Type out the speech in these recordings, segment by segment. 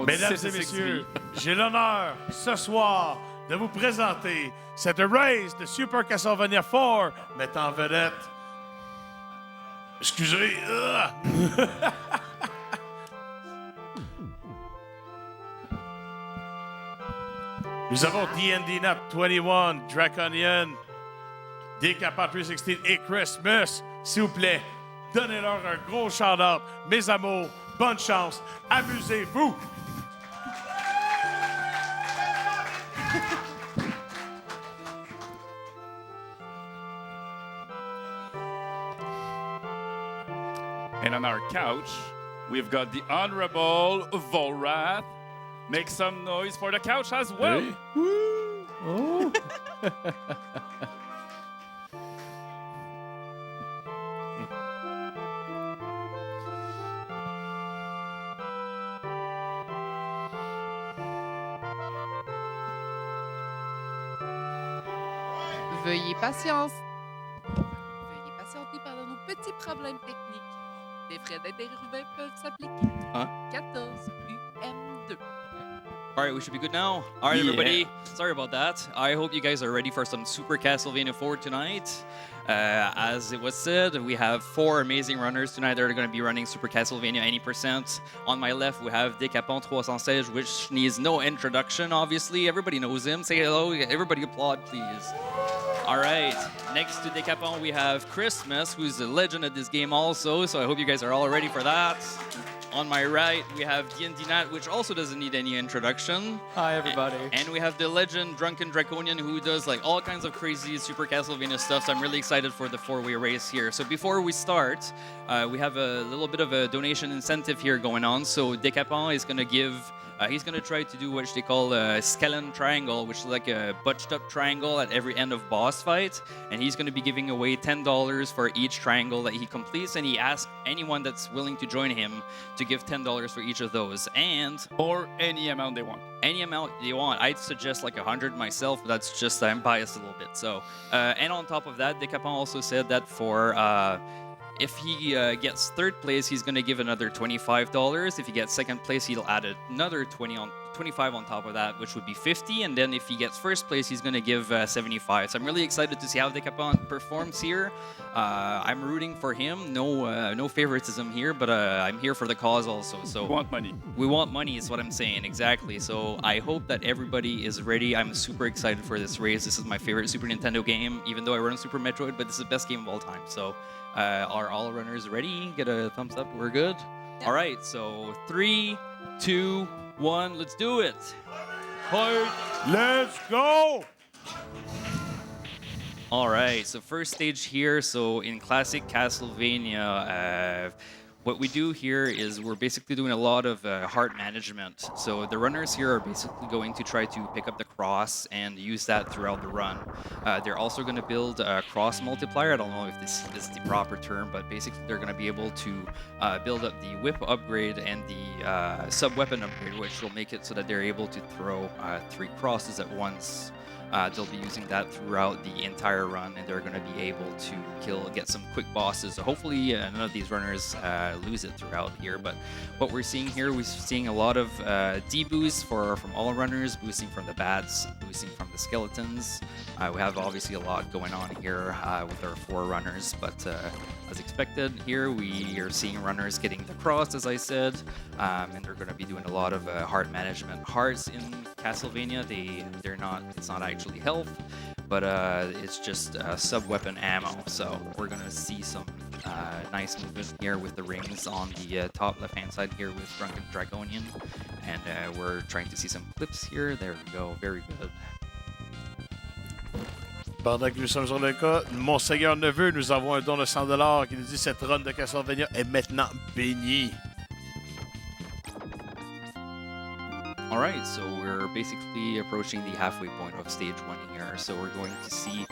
Mesdames et messieurs, j'ai l'honneur ce soir de vous présenter cette race de Super Castlevania IV mettant en vedette. Excusez. Nous avons DnDNat21, Draconian, decapent316 et Crismas. S'il vous plaît, donnez-leur un gros shout-out. Mes amours, bonne chance. Amusez-vous. And on our couch, we've got the Honorable Volrath. Make some noise for the couch as well. Hey. Oh. Veuillez patience. Veuillez patienter pendant nos petits problèmes techniques. Des frais d'interurbain peuvent s'appliquer. Huh? 14 UM2. All right, we should be good now. All right, Yeah. everybody. Sorry about that. I hope you guys are ready for some Super Castlevania IV tonight. As it was said, we have 4 amazing runners tonight that are going to be running Super Castlevania 80%. On my left, we have decapent316, which needs no introduction, obviously. Everybody knows him. Say hello. Everybody applaud, please. All right. Next to Decapent, we have Crismas, who's a legend at this game also, so I hope you guys are all ready for that. On my right, we have DnDNat, which also doesn't need any introduction. Hi, everybody. And we have the legend DrunkenDraconian, who does like all kinds of crazy Super Castlevania stuff. So I'm really excited for the 4-way race here. So before we start, we have a little bit of a donation incentive here going on. So Decapent is going to give. He's going to try to do what they call a skeleton triangle, which is like a butched up triangle at every end of boss fight. And he's going to be giving away $10 for each triangle that he completes. And he asks anyone that's willing to join him to give $10 for each of those. And Or any amount they want. any amount you want. I'd suggest like 100 myself, but that's just, I'm biased a little bit. So, and on top of that, Decapent also said that for, if he gets 3rd place, he's going to give another $25. If he gets 2nd place, he'll add another 25 on top of that, which would be 50. And then if he gets 1st place, he's going to give 75. So I'm really excited to see how Decapent performs here. I'm rooting for him. No favoritism here, but I'm here for the cause also. So We want money. we want money is what I'm saying, exactly. So I hope that everybody is ready. I'm super excited for this race. This is my favorite Super Nintendo game, even though I run Super Metroid, but this is the best game of all time. So are all runners ready? Get a thumbs up. We're good? Yeah. All right, so 3, 2, 1, let's do it. Fight. Let's go! All right, so first stage here. So in classic Castlevania, what we do here is we're basically doing a lot of heart management. So the runners here are basically going to try to pick up the cross and use that throughout the run. They're also going to build a cross multiplier. I don't know if this is the proper term, but basically they're going to be able to build up the whip upgrade and the sub-weapon upgrade, which will make it so that they're able to throw 3 crosses at once. They'll be using that throughout the entire run, and they're going to be able to get some quick bosses. So hopefully none of these runners lose it throughout here. But what we're seeing here, we're seeing a lot of D-boosts from all runners, boosting from the bats, boosting from the skeletons. We have obviously a lot going on here with our 4 runners, but as expected here, we are seeing runners getting the cross, as I said, and they're going to be doing a lot of heart management. Hearts in Castlevania, it's not actually health, but it's just sub-weapon ammo. So we're going to see some nice movement here with the rings on the top left-hand side here with DrunkenDraconian, and we're trying to see some clips here. There we go, very good. Pendant que nous sommes sur le cas, mon Seigneur Neveu, nous avons un don de 100$ qui nous dit cette run de Castlevania est maintenant bénie. All right, so we're basically approaching the halfway point of stage 1 here. So we're going to see,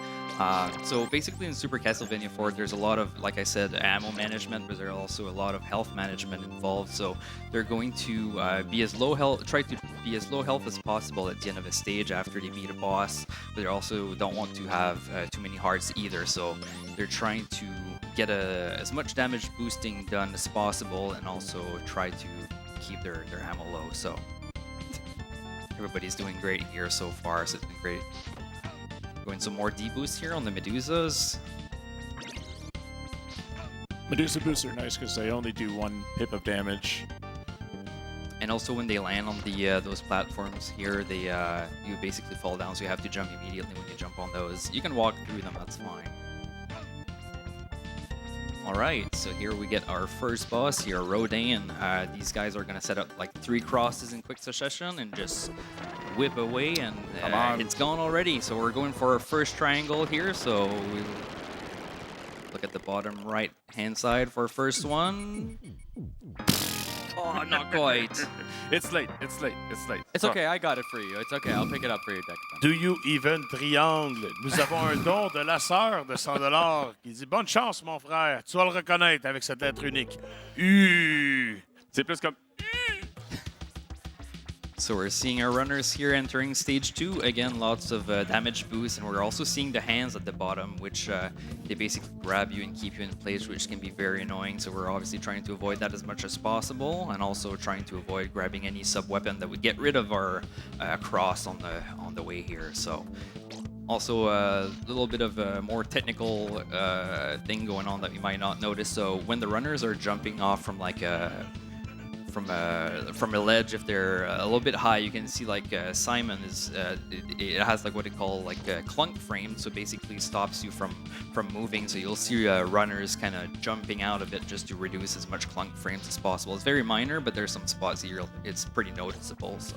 so basically in Super Castlevania IV, there's a lot of, like I said, ammo management, but there's also a lot of health management involved. So they're going to be as low health, try to be as low health as possible at the end of a stage after they meet a boss, but they also don't want to have too many hearts either. So they're trying to get as much damage boosting done as possible, and also try to keep their ammo low. So everybody's doing great here so far, so it's been great. Going some more deboost here on the Medusas. Medusa boosts are nice because they only do 1 pip of damage. And also when they land on the those platforms here, they you basically fall down, so you have to jump immediately when you jump on those. You can walk through them, that's fine. Alright, so here we get our first boss here, Rodan. These guys are going to set up like 3 crosses in quick succession and just whip away, and it's gone already. So we're going for our first triangle here, so we look at the bottom right hand side for first one. Oh, not quite. It's late. It's late. It's late. It's okay, I got it for you. It's okay, I'll pick it up for you, decapent. Do you even triangle? Nous avons un don de la sœur de 100 $ qui dit « Bonne chance, mon frère. Tu vas le reconnaître avec cette lettre unique. U. » C'est plus comme. So we're seeing our runners here entering stage 2. Again, lots of damage boost, and we're also seeing the hands at the bottom, which they basically grab you and keep you in place, which can be very annoying. So we're obviously trying to avoid that as much as possible, and also trying to avoid grabbing any sub-weapon that would get rid of our cross on the way here. So also a little bit of a more technical thing going on that you might not notice. So when the runners are jumping off from like from a ledge, if they're a little bit high, you can see like Simon is it has like what they call like a clunk frame, so basically stops you from moving. So you'll see runners kind of jumping out of it just to reduce as much clunk frames as possible. It's very minor, but there's some spots here it's pretty noticeable. So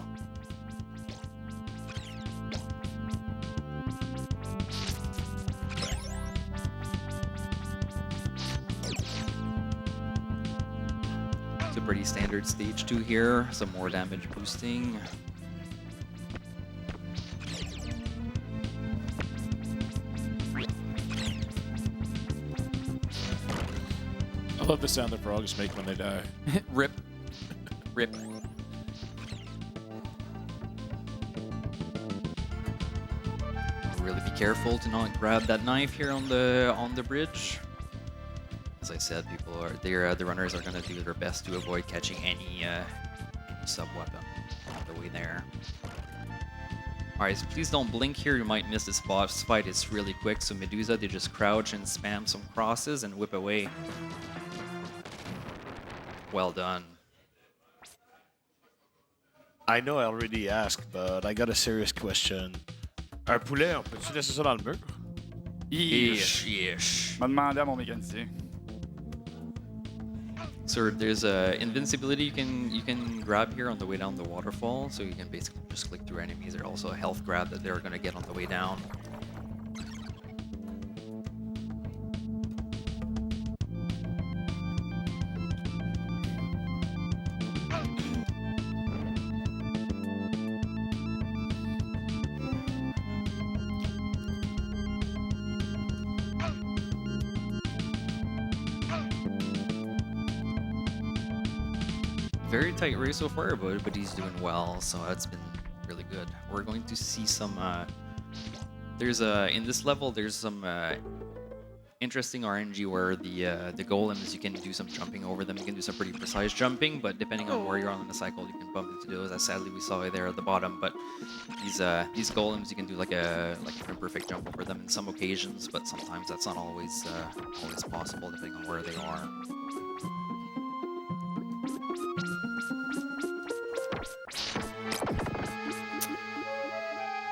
pretty standard stage 2 here, some more damage boosting. I love the sound the frogs make when they die. Rip. Rip. Really be careful to not grab that knife here on the bridge. As I said, the runners are going to do their best to avoid catching any sub-weapon on the way there. Alright, so please don't blink here, you might miss this boss fight. It's really quick, so Medusa, they just crouch and spam some crosses and whip away. Well done. I know I already asked, but I got a serious question. Un poulet, on peut-tu laisser ça dans le mur? Yeesh. M'a demandé à mon mécanicien. So there's invincibility you can grab here on the way down the waterfall, so you can basically just click through enemies. There's also a health grab that they're going to get on the way down. Very tight race so far, but he's doing well, so that's been really good. We're going to see some. There's in this level there's some interesting RNG where the golems, you can do some jumping over them. You can do some pretty precise jumping, but depending on where you're on the cycle, you can bump into those. As sadly we saw there at the bottom. But these golems, you can do like an imperfect jump over them in some occasions, but sometimes that's not always possible depending on where they are.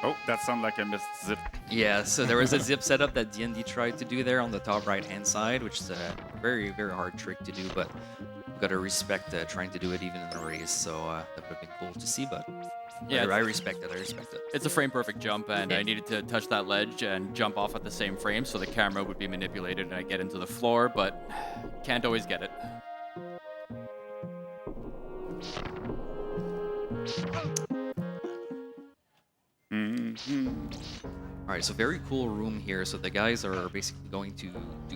Oh, that sounded like a missed zip. Yeah, so there was a zip setup that DnD tried to do there on the top right-hand side, which is a very, very hard trick to do, but you've got to respect trying to do it even in the race, so that would have been cool to see, but yeah, I respect it, It's a frame-perfect jump, and I needed to touch that ledge and jump off at the same frame, so the camera would be manipulated and I get into the floor, but can't always get it. Alright, so very cool room here. So the guys are basically going to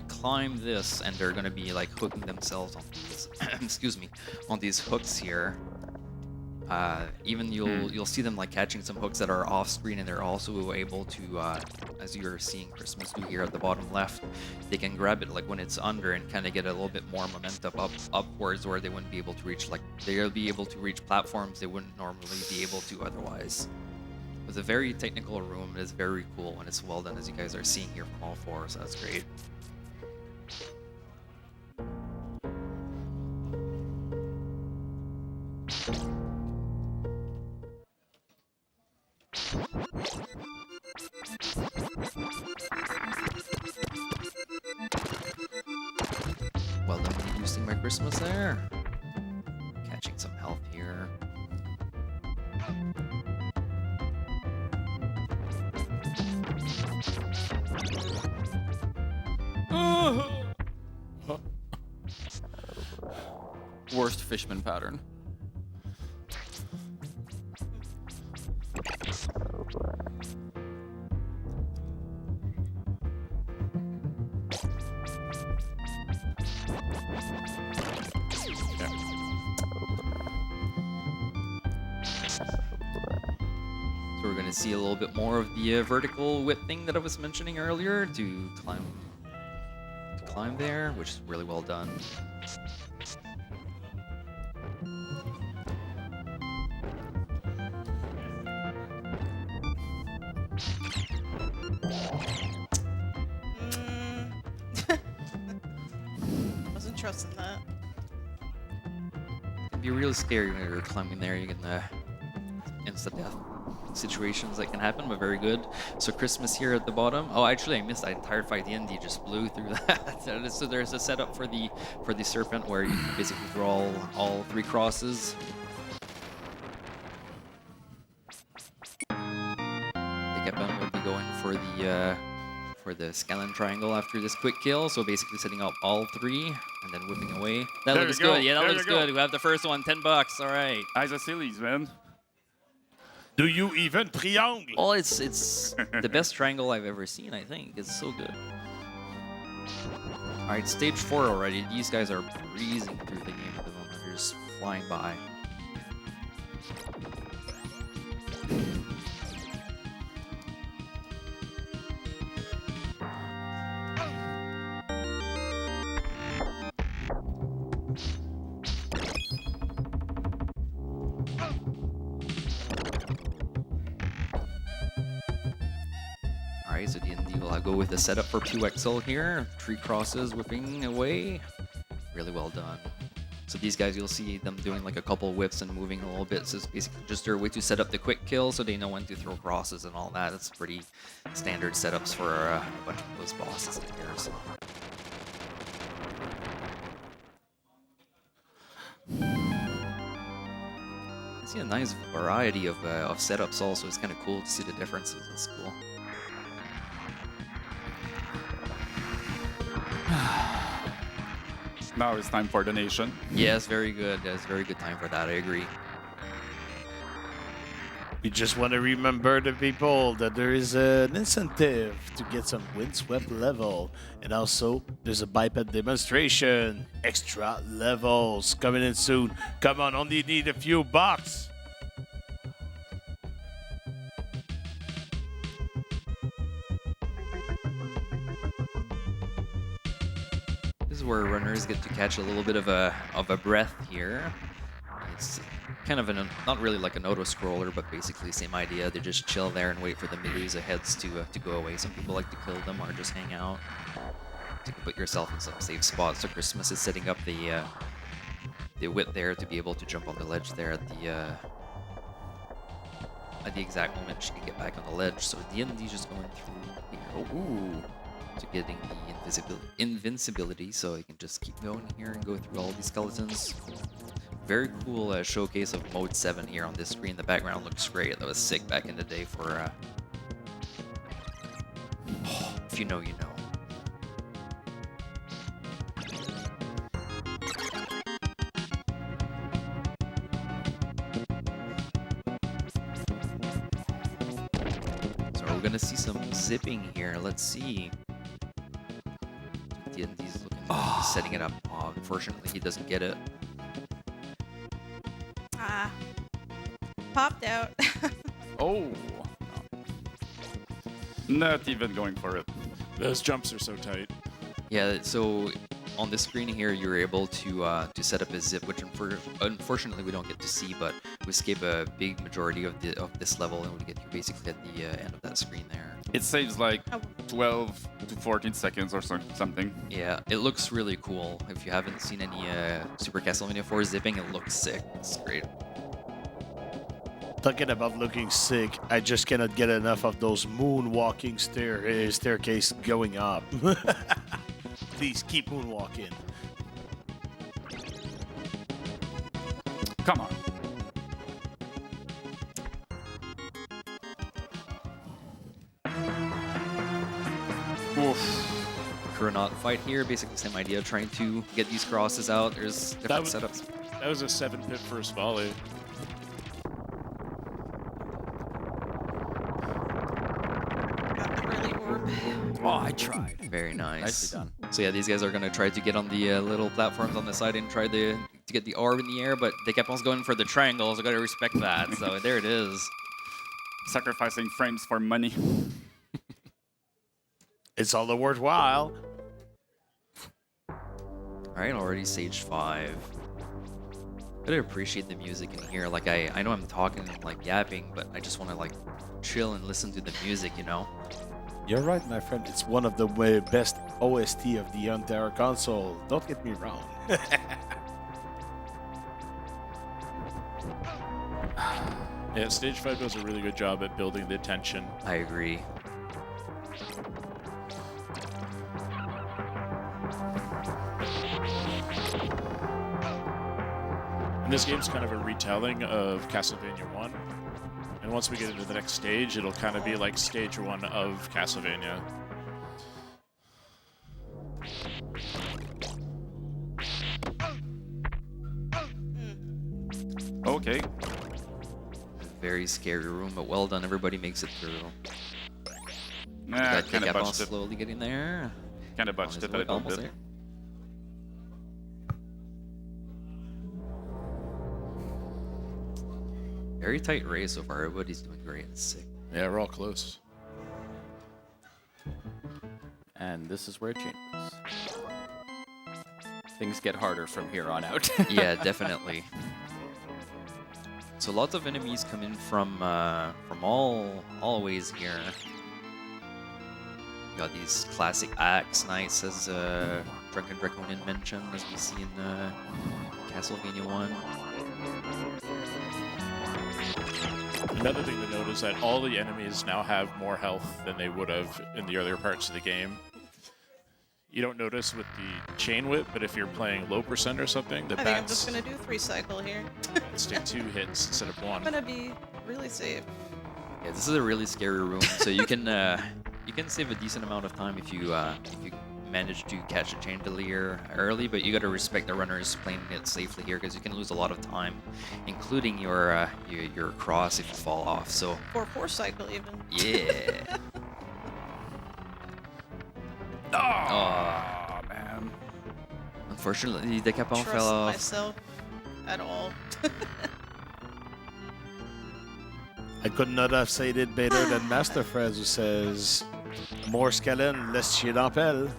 climb this, and they're going to be like hooking themselves on these, excuse me, on these hooks here. Even you'll see them like catching some hooks that are off screen, and they're also able to, as you're seeing Christmas do here at the bottom left, they can grab it like when it's under and kind of get a little bit more momentum upwards, where they wouldn't be able to reach, like they'll be able to reach platforms they wouldn't normally be able to otherwise. It's a very technical room. It is very cool and it's well done, as you guys are seeing here from all four, so that's great. Well done reducing my Christmas there. Catching some health here. Worst fishman pattern. So we're going to see a little bit more of the vertical whip thing that I was mentioning earlier to climb there, which is really well done. Wasn't trusting that. It'd be really scary when you're climbing there. You get the insta-death situations that can happen, but very good. So Christmas here at the bottom. Oh, actually, I missed that entire fight. The ND just blew through that. So there's a setup for the serpent where you can basically draw all three crosses. Decapent will be going for the Scalene triangle after this quick kill. So basically setting up all three and then whipping away. That There looks you go. good. Yeah, that There looks you go. good. We have the first one, $10. All right. Isosceles, man. Do you even triangle? Well, it's the best triangle I've ever seen, I think. It's so good. All right, stage 4 already. These guys are breezing through the game at the moment. They're just flying by. Alright, so DnD will go with the setup for 2XL here. 3 crosses whipping away. Really well done. So these guys, you'll see them doing like a couple whips and moving a little bit. So it's basically just their way to set up the quick kill so they know when to throw crosses and all that. It's pretty standard setups for a bunch of those bosses in here. So. I see a nice variety of setups also. It's kind of cool to see the differences. It's cool. Now it's time for the nation. Yes, very good. That's very good time for that. I agree. We just want to remember the people that there is an incentive to get some windswept level. And also, there's a biped demonstration. Extra levels coming in soon. Come on, only need a few bucks. This is where runners get to catch a little bit of a breath here. It's kind of not really like an auto scroller, but basically same idea. They just chill there and wait for the Medusa heads to go away. Some people like to kill them or just hang out. You can put yourself in some safe spots. So Christmas is setting up the whip there to be able to jump on the ledge there at the exact moment she can get back on the ledge. So DnD is just going through here. Ooh. To getting the invincibility, so you can just keep going here and go through all these skeletons. Very cool showcase of mode 7 here on this screen. The background looks great. That was sick back in the day for if you know, you know. So we're gonna see some zipping here. Let's see. DnD's looking he's setting it up. Oh, unfortunately, he doesn't get it. Ah. Popped out. Oh. Not even going for it. Those jumps are so tight. Yeah, so on the screen here, you're able to set up a zip, which unfortunately we don't get to see, but we skip a big majority of this level, and we get you basically at the end of that screen there. It saves like 12 to 14 seconds or something. Yeah, it looks really cool. If you haven't seen any Super Castlevania IV zipping, it looks sick. It's great. Talking about looking sick, I just cannot get enough of those moonwalking staircase going up. Please keep moonwalking. Come on. Oof. Chronaut fight here, basically same idea, trying to get these crosses out. There's different was- setups. That was a 7-pip first volley. Got the early orb. Oh, I tried. Very nice. Nicely done. So yeah, these guys are gonna try to get on the little platforms on the side and try to get the orb in the air, but they kept on going for the triangles. I gotta respect that. So there it is. Sacrificing frames for money. It's all the worthwhile. All right, already stage 5. Gotta appreciate the music in here. Like I know I'm talking and like yapping, but I just want to like chill and listen to the music, you know. You're right, my friend. It's one of the best OST of the entire console. Don't get me wrong. Yeah, Stage 5 does a really good job at building the tension. I agree. And this game's kind of a retelling of Castlevania 1. And once we get into the next stage, it'll kind of be like stage 1 of Castlevania. Okay. Very scary room, but well done. Everybody makes it through. Nah, Got kind of Decapent botched it. slowly getting there. Kind of On botched his it a way, little almost bit. there. Very tight race so far. Everybody's doing great. It's sick. Yeah, we're all close. And this is where it changes. Things get harder from here on out. Yeah, definitely. So lots of enemies come in from all ways here. Got these classic axe knights, as DrunkenDraconian mentioned, as we see in Castlevania 1. Another thing to note is that all the enemies now have more health than they would have in the earlier parts of the game. You don't notice with the chain whip, but if you're playing low percent or something, the I think I'm bats just gonna do 3 cycle here. stick 2 hits instead of 1. I'm gonna be really safe. Yeah, this is a really scary room, so you can save a decent amount of time if you manage to catch a chandelier early, but you got to respect the runners playing it safely here because you can lose a lot of time, including your cross if you fall off. So Or 4 cycle even. yeah. Oh, man. Unfortunately, the Decapent Trust fell off. myself at all. I could not have said it better than Master Fred, who says, more scalene, less chien d'ampel.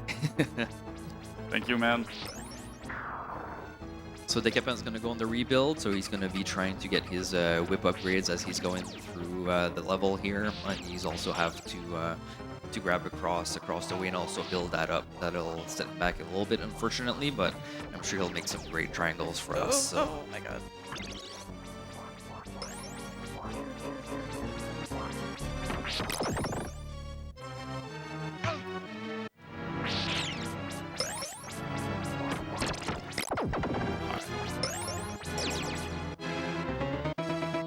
Thank you, man. So Decapent's going to go on the rebuild, so he's going to be trying to get his whip upgrades as he's going through the level here. And he's also have to grab across the way and also build that up. That'll set him back a little bit, unfortunately, but I'm sure he'll make some great triangles for Oh, us. So. oh my god.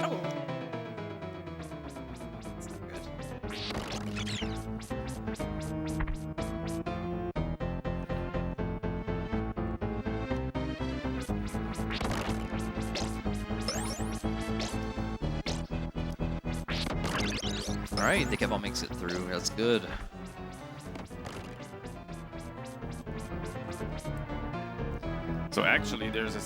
Oh. That's not good. All right, Decapent makes it through. That's good. So actually, there's a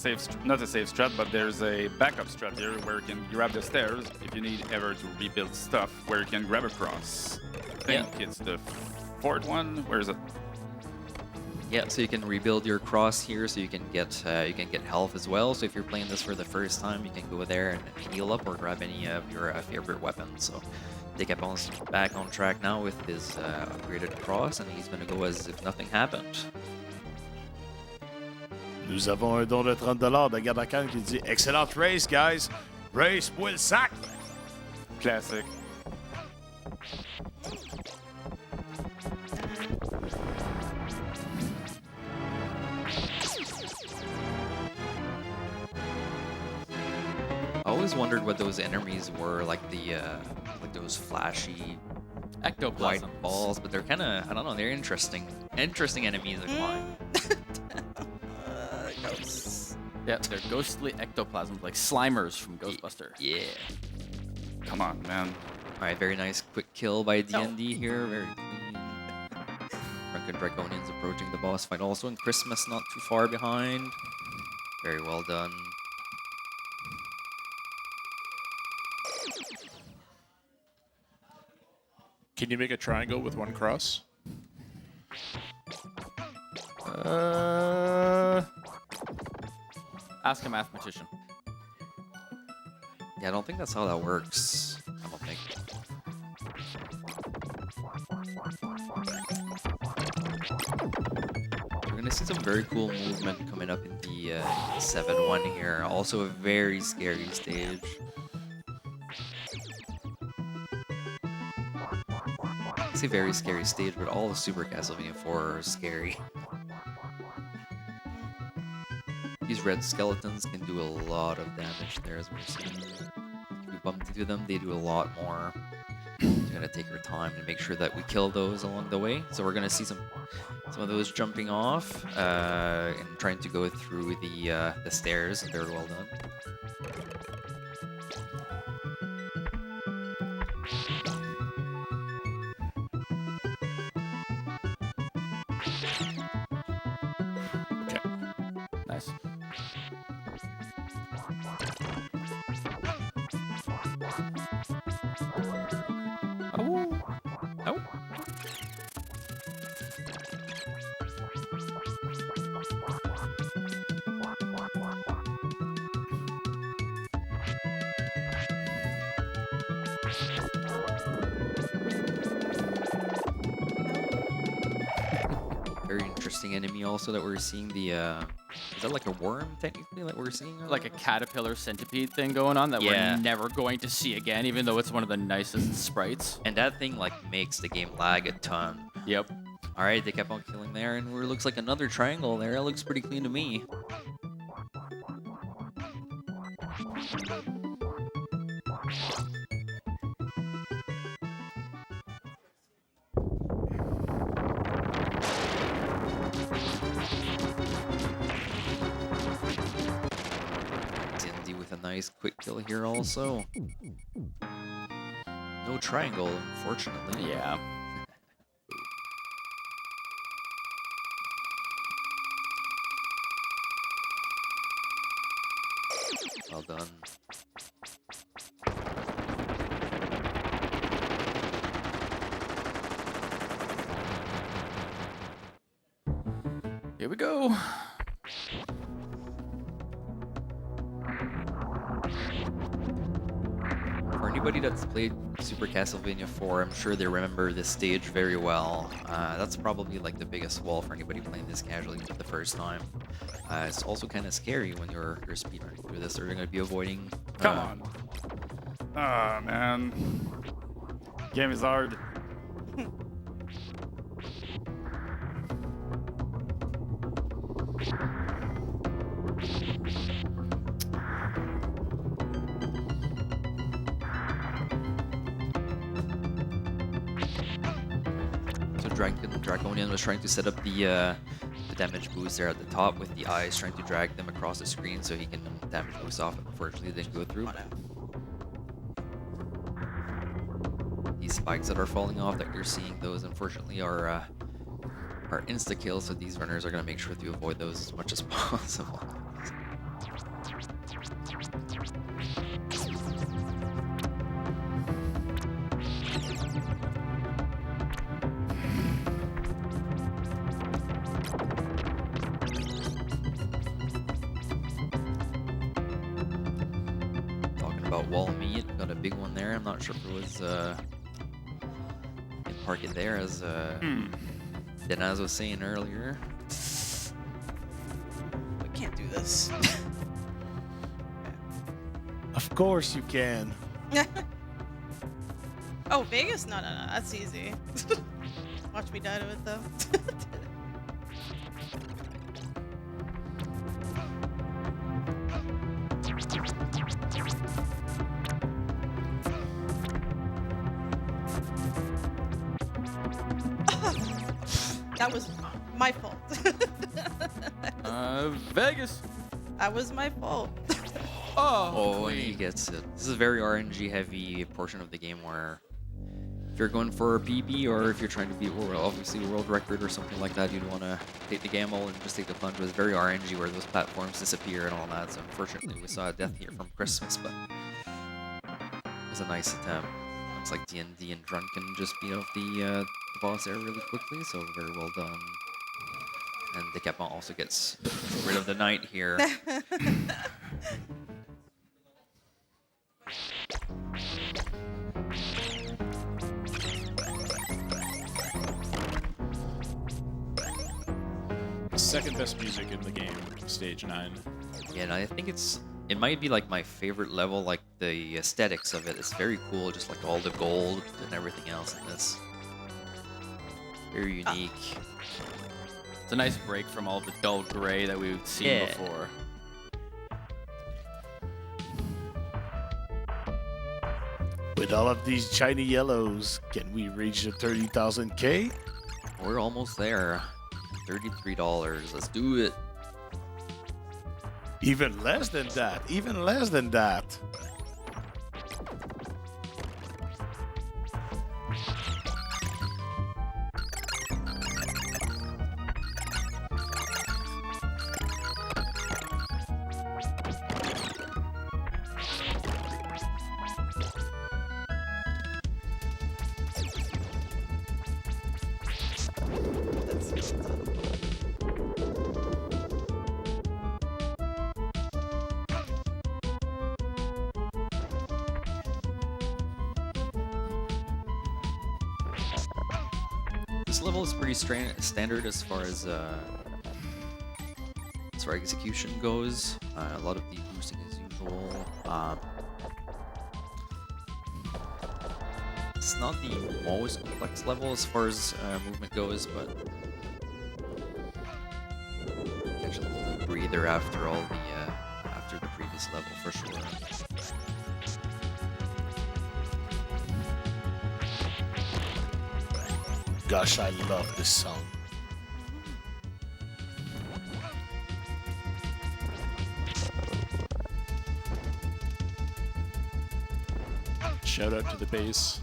not a safe strat, but there's a backup strat here where you can grab the stairs if you need ever to rebuild stuff, where you can grab a cross. I think it's the fourth one. Where is it? Yeah, so you can rebuild your cross here, so you can get health as well. So if you're playing this for the first time, you can go there and heal up or grab any of your favorite weapons. So Decapon's back on track now with his upgraded cross, and he's gonna go as if nothing happened. Nous avons un don de 30$ de Gardacan qui dit excellente race, guys. Race pour le sac. Classic. I always wondered what those enemies were, like those flashy white Ectoplasm balls, but they're kind of, I don't know, they're interesting enemies of mine. Ghosts. Yeah, they're ghostly ectoplasms, like Slimers from Ghostbusters. Yeah. Come on, man. All right, very nice quick kill by DnD here, very clean. DrunkenDraconian's approaching the boss fight also, and Crismas not too far behind. Very well done. Can you make a triangle with one cross? Ask a mathematician. Yeah, I don't think that's how that works. I don't think. We're gonna see some very cool movement coming up in the 7-1 here. Also a very scary stage. It's a very scary stage, but all of Super Castlevania 4 are scary. These red skeletons can do a lot of damage there, as we're seeing. If we bump into them, they do a lot more. You gotta take your time to make sure that we kill those along the way. So we're gonna see some of those jumping off and trying to go through the stairs. Very well done. Nice. Oh! Oh! Very interesting enemy also that we're seeing the is that like a worm technically that we're seeing? Like a caterpillar centipede thing going on that Yeah. we're never going to see again, even though it's one of the nicest sprites. And that thing like makes the game lag a ton. Yep. All right, they kept on killing there, and it looks like another triangle there. It looks pretty clean to me. DnD with a nice quick kill here also. No triangle, unfortunately. Yeah. Well done. Here we go. For anybody that's played Super Castlevania 4, I'm sure they remember this stage very well. That's probably like the biggest wall for anybody playing this casually for the first time. It's also kind of scary when you're speedrunning through this. They're going to be avoiding. Come on. Ah, man. Game is hard. So DrunkenDraconian was trying to set up the damage boost there at the top with the eyes, trying to drag them across the screen so he can damage boost off. Unfortunately, it didn't go through. These spikes that are falling off that you're seeing, those unfortunately are are insta-kills, so these runners are going to make sure to avoid those as much as possible. Talking about wall meat, got a big one there. I'm not sure if it was in park it there as Denaz was saying earlier. We can't do this. Of course you can. Oh, Vegas? No, that's easy. Watch me die to it though. That was my fault. Vegas. That was my fault. Oh, and he gets it. This is a very RNG heavy portion of the game where if you're going for a PB or if you're trying to beat obviously world record or something like that, you'd want to take the gamble and just take the plunge. It was very RNG where those platforms disappear and all that. So unfortunately, we saw a death here from Christmas, but it was a nice attempt. Looks like DnD and Drunken just beat off the boss there really quickly, so very well done. And Decapent also gets rid of the knight here. Second best music in the game, stage 9. Yeah, and I think it might be like my favorite level, like the aesthetics of it. It's very cool, just like all the gold and everything else in this. Very unique. It's a nice break from all the dull gray that we've seen before. With all of these shiny yellows, can we reach the 30,000K? We're almost there. $33. Let's do it. Even less than that. Even less than that. This level is pretty standard as far as execution goes. A lot of deep boosting as usual. It's not the most complex level as far as movement goes, but catch a little breather after all the after the previous level for sure. Gosh, I love this song. Shout out to the bass.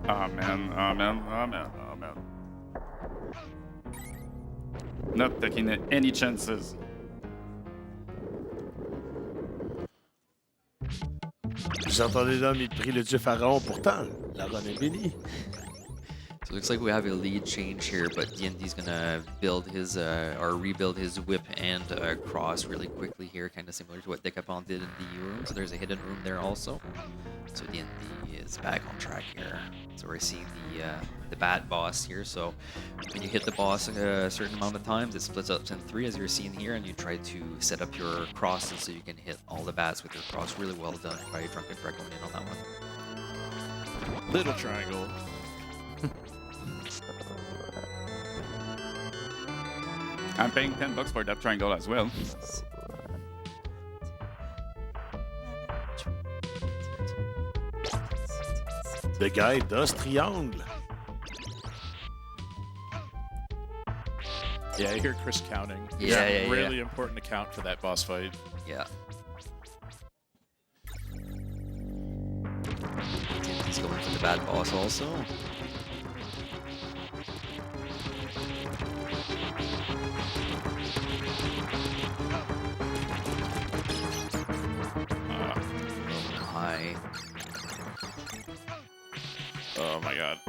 Amen, amen, amen, amen. Not taking any chances. Vous entendez l'homme, il prie le dieu pharaon, pourtant, la run est bénie. So it looks like we have a lead change here, but DnD's gonna build his or rebuild his whip and cross really quickly here, kind of similar to what Decapent did in the room. So there's a hidden room there also. So DnD is back on track here. So we're seeing the bat boss here. So when you hit the boss a certain amount of times, it splits up in 3 as you're seeing here, and you try to set up your crosses so you can hit all the bats with your cross. Really well done by DrunkenDraconian on that one. Little triangle. I'm paying $10 for that triangle as well. The guy does triangle. Yeah, I hear Chris counting. Yeah. Really important to count for that boss fight. Yeah. He's going for the bad boss also. Hi. Oh my god.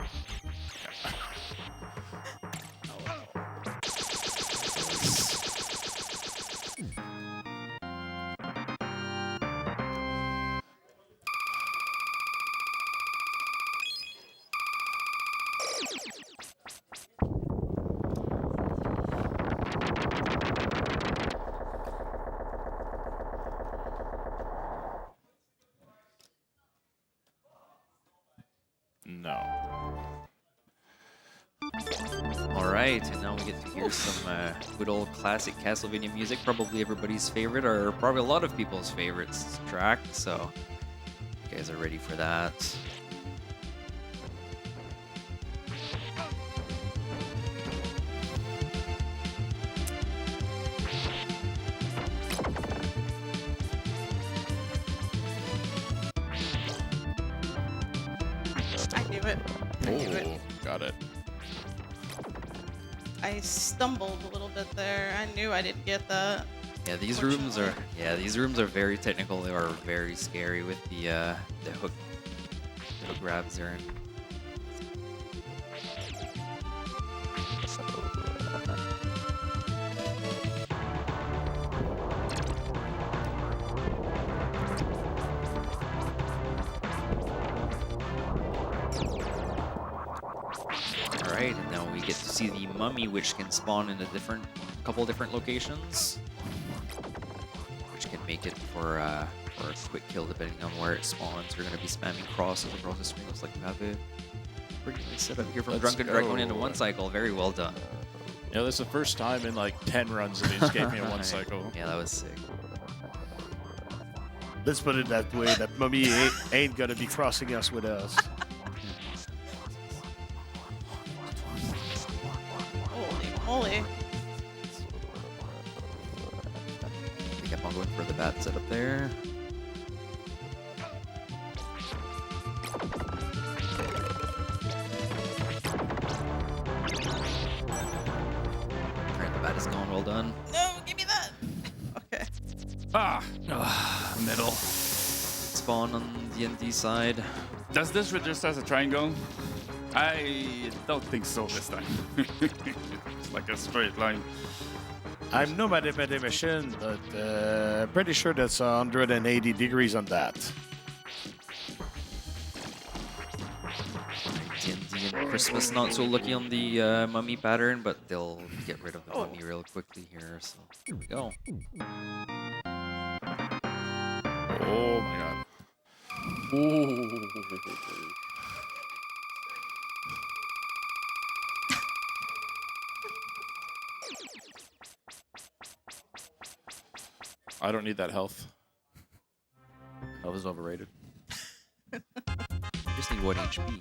No. Alright, and now we get to hear some good old classic Castlevania music. Probably everybody's favorite, or probably a lot of people's favorites track, so you guys are ready for that. I knew it. I knew it. Oh, got it. I stumbled a little bit there. I knew I didn't get that. Yeah, these rooms are very technical. They are very scary with the hook grabs there. Alright, and now we get to see the mummy, which can spawn in a couple different locations, which can make it for a quick kill depending on where it spawns. We're going to be spamming crosses across the screen. Looks like we have a pretty nice setup here from Let's DrunkenDraconian in go. one cycle. Very well done. You know, this is the first time in like 10 runs that he just gave me a one cycle. Yeah, that was sick. Let's put it that way, that mummy ain't gonna be crossing us with us. Holy moly. We kept on going for the bat setup there. Alright, the bat is gone. Well done. No, give me that. Okay. Middle. Spawn on the ND side. Does this register as a triangle? I don't think so this time. It's like a straight line. I'm no mathematician, but pretty sure that's 180 degrees on that. DnD and Christmas not so lucky on the mummy pattern, but they'll get rid of the mummy real quickly here. So here we go. Oh my god. I don't need that health. That was overrated. Just need 1 HP.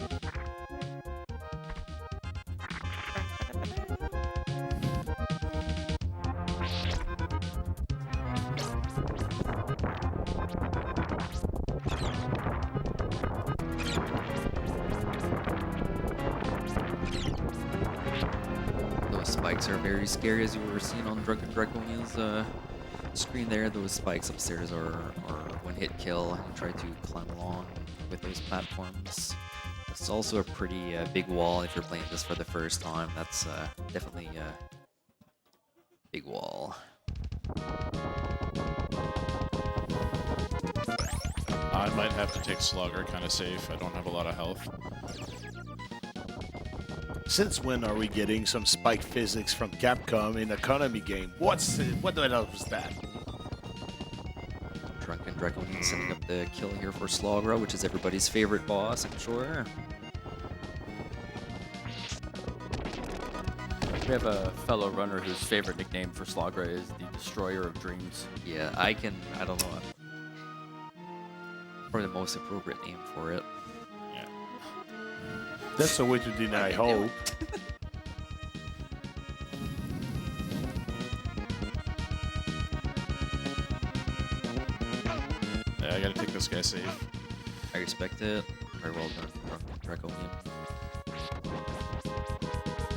Those spikes are very scary, as you were seeing on DrunkenDraconian's screen there. Those spikes upstairs are one hit kill, and try to climb along with those platforms. It's also a pretty big wall if you're playing this for the first time. That's definitely a big wall. I might have to take Slugger kind of safe. I don't have a lot of health. Since when are we getting some spike physics from Capcom in a Konami game? What the hell was that? DrunkenDraconian setting up the kill here for Slogra, which is everybody's favorite boss, I'm sure. We have a fellow runner whose favorite nickname for Slogra is the Destroyer of Dreams. Yeah, I don't know. Probably the most appropriate name for it. Yeah. That's a way to deny hope. Yeah, I gotta take this guy safe. I respect it. Very well done, Draconian.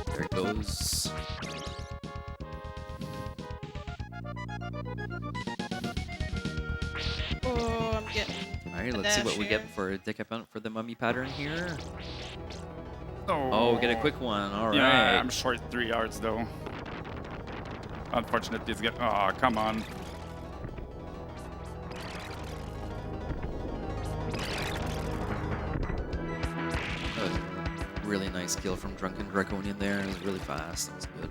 There it goes. Oh, I'm getting. Alright, let's see what we here. get for decapent for the mummy pattern here. Oh, Oh, get a quick one. Alright. Yeah, I'm short 3 yards though. Unfortunately, it's get. Oh, come on. That was a really nice kill from DrunkenDraconian there. It was really fast. That was good.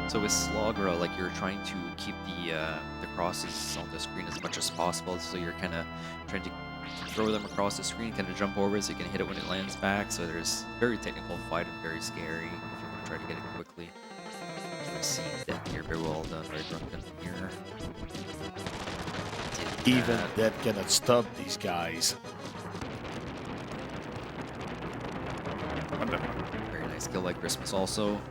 So with Slogra, like you're trying to keep the crosses on the screen as much as possible. So you're kind of trying to throw them across the screen, kind of jump over so you can hit it when it lands back. So there's very technical fight and very scary if you want to try to get it quickly. We're seeing that here, very well done, very Drunken here. Even that cannot stop these guys. What the? Very nice kill like Christmas also.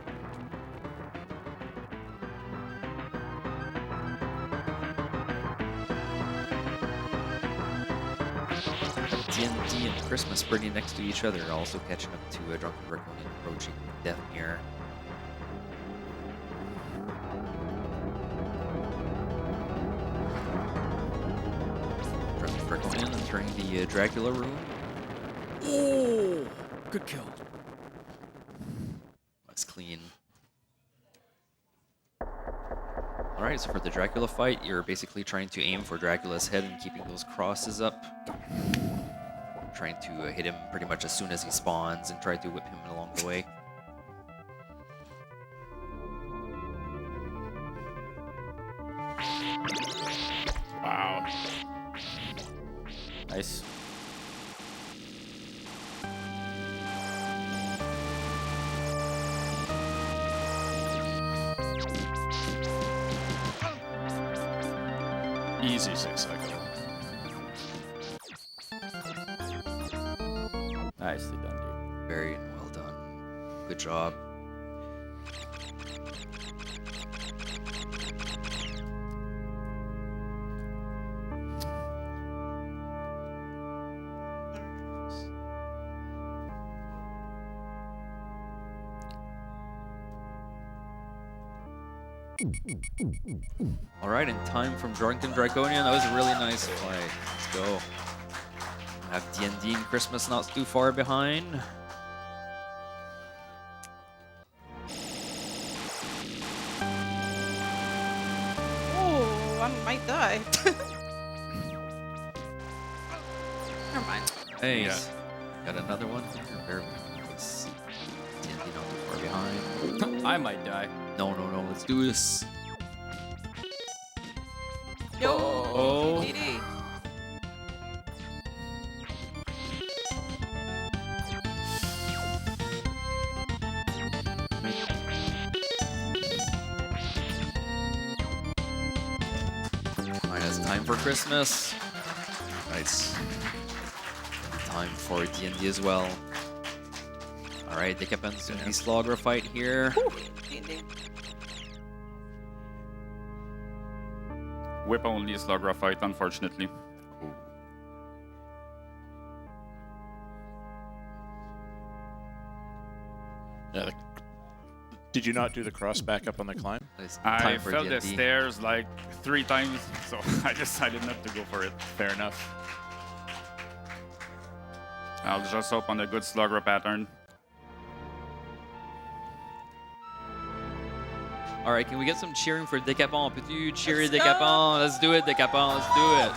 DnD and Christmas pretty next to each other, also catching up to a DrunkenDraconian approaching death here. DrunkenDraconian entering the Dracula room. Oh, good kill. That's clean. Alright, so for the Dracula fight, you're basically trying to aim for Dracula's head and keeping those crosses up. Trying to hit him pretty much as soon as he spawns and try to whip him along the way. Wow. Nice. Easy 6 cycle. Nicely done, dude. Very well done. Good job. All right, in time from DrunkenDraconian. That was a really nice fight. Let's go. Have DnD and Christmas not too far behind. Oh, I might die. Never mind. Hey, Yeah. got another one here. Very nice. DnD not too far behind. I might die. No, let's do this. Yo, Oh. DD. Alright, it's time for Christmas. Nice. Time for DnD as well. Alright, decapent doing the Slogra fight here. DD. Whip only Slogra fight, unfortunately. Yeah. Did you not do the cross back up on the climb? It's I time for fell the DnD. stairs like 3 times, so I decided not to go for it. Fair enough. I'll just hope on a good Slogra pattern. Alright, can we get some cheering for Decapent? Peux-tu cheer Let's go. Decapent? Let's do it, Decapent. Let's do it.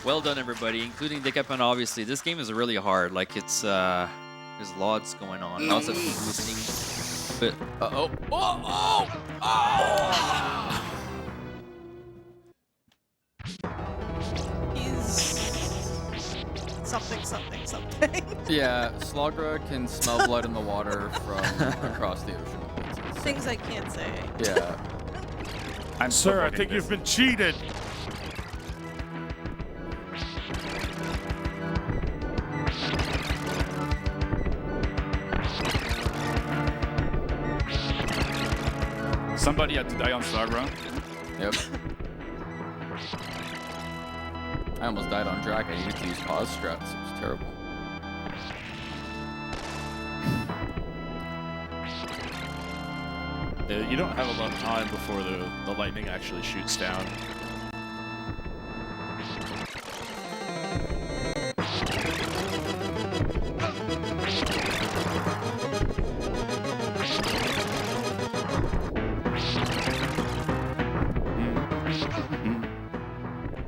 Well done, everybody, including Decapent, obviously. This game is really hard. Like, it's, there's lots going on. Lots of boosting. But, uh-oh. He's something. Yeah, Slogra can smell blood in the water from across the ocean. Things I can't say. Yeah. I'm Sir, I supporting think this. you've been cheated. Somebody had to die on Sagra. Yep. I almost died on Drac. I needed to use pause strats. It was terrible. You don't have a lot of time before the lightning actually shoots down.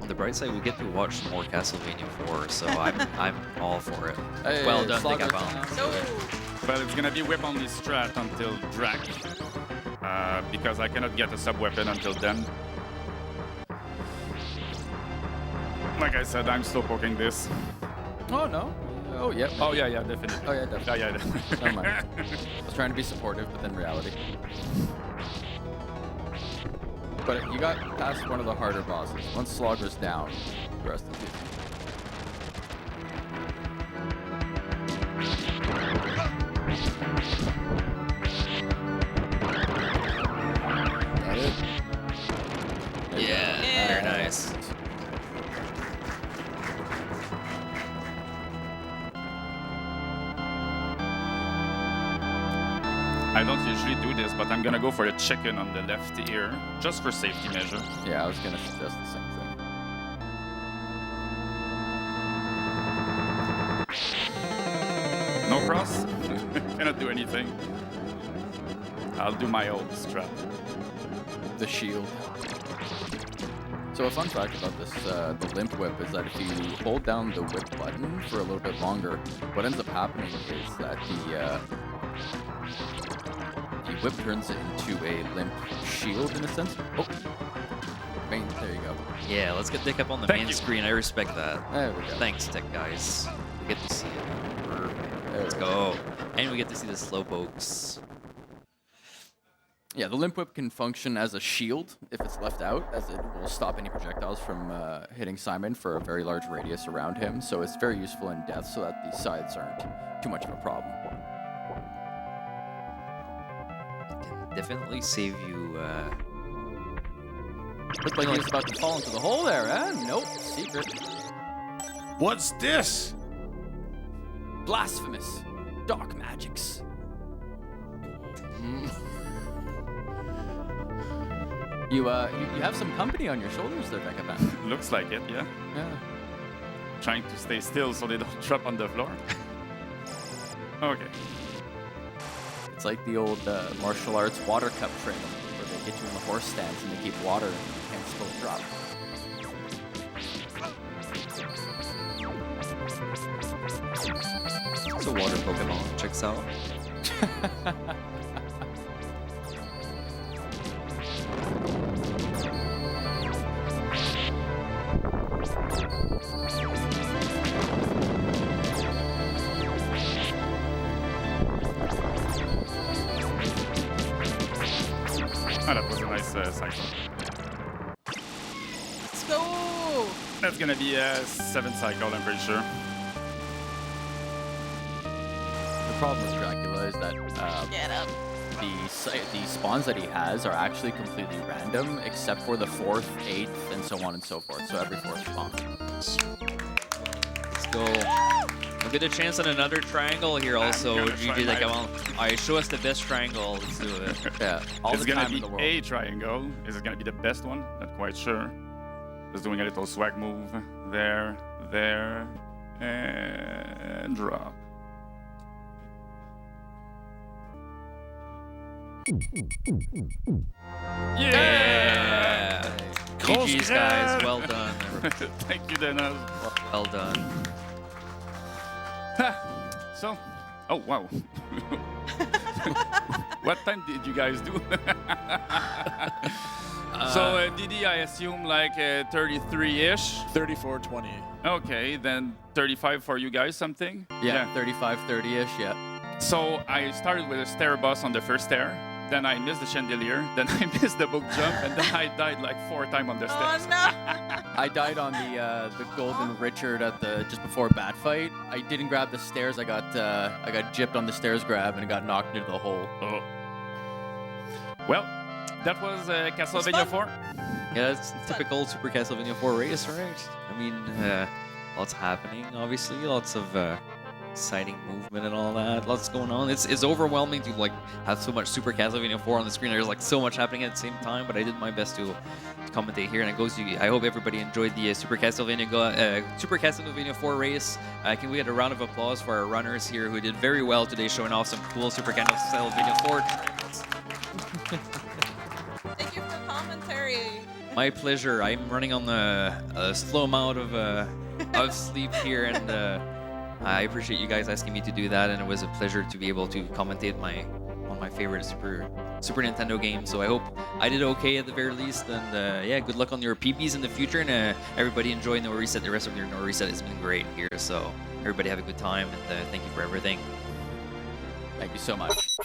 On the bright side, we get to watch some more Castlevania 4, so I'm all for it. Hey, Well done, Slugger. Decapent. No. But it's gonna be whip only strat until Drac. Because I cannot get a sub-weapon until then. Like I said, I'm still poking this. Oh, no. Oh, yeah. Oh, yeah, definitely. Oh, yeah, definitely. Yeah, yeah. Never mind. I was trying to be supportive, but then reality. But you got past one of the harder bosses. Once Slogger's down, the rest is easy. Yeah, very nice. I don't usually do this, but I'm gonna go for the chicken on the left ear, just for safety measure. Yeah, I was gonna suggest the same thing. No cross? Cannot do anything. I'll do my old strat. The shield. So a fun fact about this, the limp whip, is that if you hold down the whip button for a little bit longer, what ends up happening is that the whip turns it into a limp shield in a sense. Oh, bang, there you go. Yeah, let's get Dick up on the Thank main you. screen. I respect that. There we go. Thanks, Dick, guys. We get to see it. There Let's we go. And we get to see the slow pokes. Yeah, the limp whip can function as a shield if it's left out, as it will stop any projectiles from hitting Simon for a very large radius around him. So it's very useful in death so that the sides aren't too much of a problem. Can definitely save you. Looked like he was about to fall into the hole there, eh? Nope, secret. What's this? Blasphemous. Dark magics. You have some company on your shoulders there, Decapent. Looks like it, yeah. Yeah. Trying to stay still so they don't drop on the floor. Okay. It's like the old martial arts water cup training, where they get you in the horse stance and they keep water and you can't spill a drop. It's a water Pokemon. Checks out. Oh, that was a nice cycle. Let's go. That's gonna be a 7th cycle, I'm pretty sure. The problem with Dracula is that Get up. the spawns that he has are actually completely random, except for the 4th, 8th, and so on and so forth. So every 4th spawn. Let's go. We'll get a chance on another triangle here also. gonna try GG, my- come on. Alright, show us the best triangle. Let's do it. Yeah, all It's the gonna time be in the world. a triangle. Is it gonna be the best one? Not quite sure. Just doing a little swag move. There, and drop. Yeah! Grosse GG's, grave! guys. Well done. Thank you, Dennis. Well done. So, oh wow. What time did you guys do? So DD, I assume like 33-ish. 34-20. Okay, then 35 for you guys, something? Yeah, 35, 30-ish, yeah. So I started with a stair boss on the first stair. Then I missed the chandelier. Then I missed the book jump, and then I died like 4 times on the Oh stairs. no. I died on the Golden Richard at the just before bat fight. I didn't grab the stairs. I got gypped on the stairs grab and got knocked into the hole. Oh. Well, that was Castlevania 4. Yeah, it's typical Super Castlevania 4 race, right? I mean, lots happening, obviously. Lots of exciting movement and all that. Lots going on. It's overwhelming to like have so much Super Castlevania 4 on the screen. There's like so much happening at the same time, but I did my best to commentate here, and it goes to you. I hope everybody enjoyed the Super Castlevania 4 race. Can we get a round of applause for our runners here who did very well today, showing off some cool Super Castlevania 4 tricks. Thank you for commentary. My pleasure. I'm running on a slow amount of sleep here, and I appreciate you guys asking me to do that, and it was a pleasure to be able to commentate one of my favorite Super Nintendo games. So I hope I did okay at the very least, and yeah, good luck on your PBs in the future, and everybody enjoy NoReset. The rest of your NoReset has been great here, so everybody have a good time, and thank you for everything. Thank you so much.